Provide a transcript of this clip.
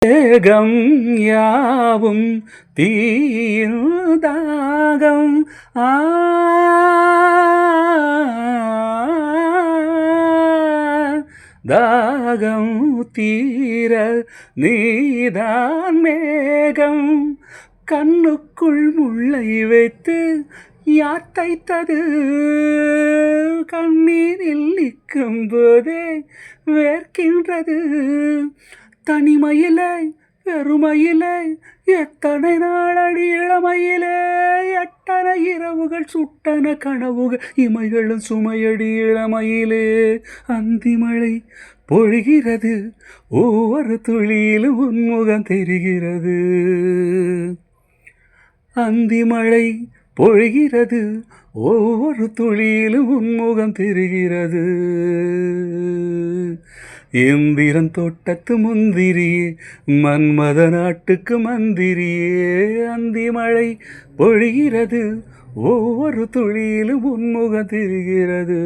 ஏகம் யாவும் தீர்ந்தாகம் தாகம் தீர நீதான் மேகம் கண்ணுக்குள் முள்ளை வைத்து யார் தைத்தது கண்ணீரில் நிற்கும் போதே வேர்க்கின்றது தனிமையிலே பெருமையிலே எத்தனை நாளடி இளமையிலே எட்டன இரவுகள் சுட்டன கனவுகள் இமைகளும் சுமையடி இளமையிலே அந்திமழை பொழிகிறது ஒவ்வொரு துளியிலும் உன்முகம் தெரிகிறது அந்திமழை பொழிகிறது ஒவ்வொரு துளியிலும் உன்முகம் தெரிகிறது இந்திரன் தோட்டத்து முந்திரியே மன்மத நாட்டுக்கு மந்திரியே அந்திமழை பொழிகிறது ஒவ்வொரு துளியிலும் உன்முகம் தெரிகிறது